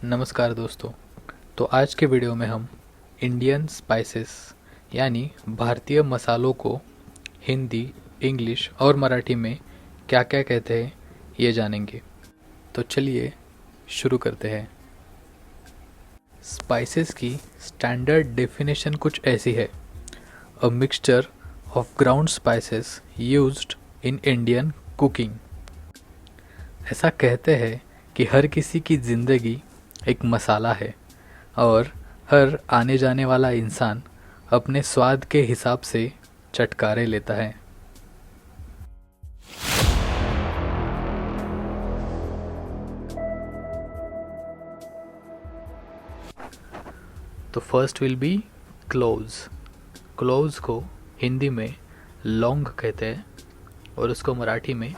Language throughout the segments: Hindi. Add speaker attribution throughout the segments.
Speaker 1: नमस्कार दोस्तों। तो आज के वीडियो में हम इंडियन स्पाइसेस यानी भारतीय मसालों को हिंदी, इंग्लिश और मराठी में क्या क्या कहते हैं ये जानेंगे। तो चलिए शुरू करते हैं। स्पाइसेस की स्टैंडर्ड डेफिनेशन कुछ ऐसी है: a mixture of ground spices used in Indian cooking. ऐसा कहते हैं कि हर किसी की ज़िंदगी एक मसाला है और हर आने जाने वाला इंसान अपने स्वाद के हिसाब से चटकारे लेता है। तो first will be cloves. Cloves को हिंदी में लौंग कहते हैं और उसको मराठी में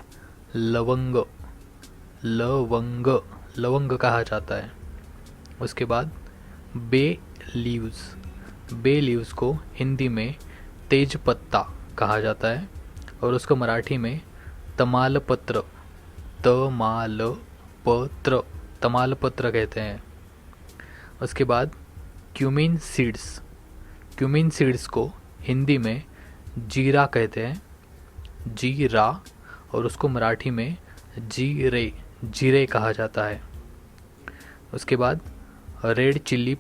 Speaker 1: लवंग लवंग लवंग कहा जाता है। उसके बाद बे लीव्स को हिंदी में तेज पत्ता कहा जाता है और उसको मराठी में तमालपत्र तमालपत्र कहते हैं। उसके बाद क्यूमिन सीड्स को हिंदी में जीरा कहते हैं, जीरा, और उसको मराठी में जीरे कहा जाता है। उसके बाद रेड चिल्ली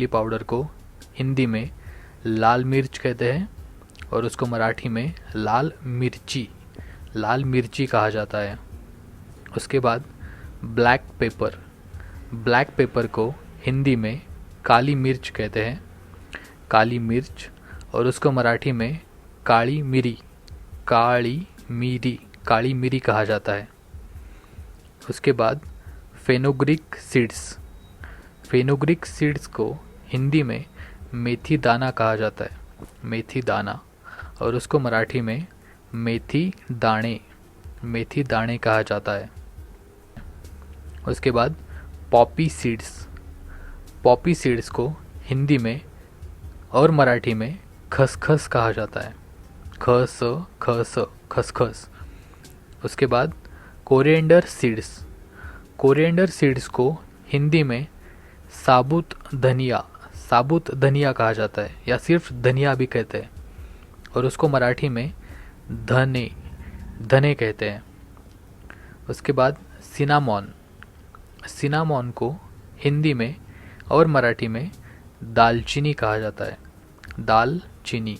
Speaker 1: पाउडर को हिंदी में लाल मिर्च कहते हैं और उसको मराठी में लाल मिर्ची कहा जाता है। उसके बाद ब्लैक पेपर को हिंदी में काली मिर्च कहते हैं, और उसको मराठी में काली मिरी कहा जाता है। उसके बाद फेनुग्रीक सीड्स को हिंदी में मेथी दाना कहा जाता है, और उसको मराठी में मेथी दाने कहा जाता है। उसके बाद पॉपी सीड्स को हिंदी में और मराठी में खसखस कहा जाता है, खसखस। उसके बाद कोरिएंडर सीड्स को हिंदी में साबुत धनिया कहा जाता है या सिर्फ धनिया भी कहते हैं, और उसको मराठी में धने कहते हैं। उसके बाद सिनामॉन को हिंदी में और मराठी में दालचीनी कहा जाता है, दालचीनी।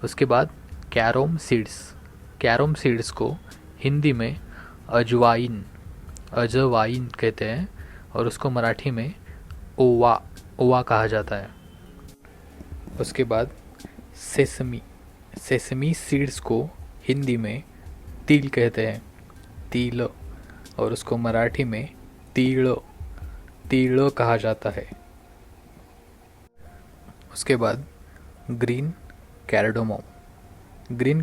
Speaker 1: उसके बाद कैरोम सीड्स को हिंदी में अजवाइन कहते हैं और उसको मराठी में ओवा कहा जाता है। उसके बाद सेसमी सीड्स को हिंदी में तिल कहते हैं, और उसको मराठी में तीड़ कहा जाता है। उसके बाद ग्रीन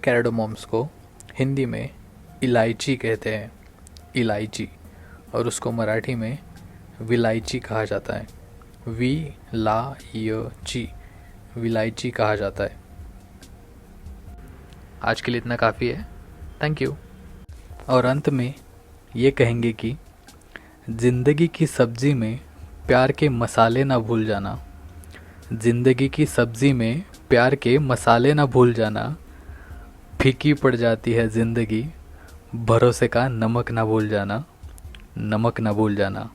Speaker 1: कैरडोमम्स को हिंदी में इलायची कहते हैं, और उसको मराठी में विलायची कहा जाता है, विलायची कहा जाता है। आज के लिए इतना काफ़ी है। Thank you. और अंत में ये कहेंगे कि ज़िंदगी की सब्ज़ी में प्यार के मसाले ना भूल जाना, फीकी पड़ जाती है ज़िंदगी, भरोसे का नमक ना भूल जाना।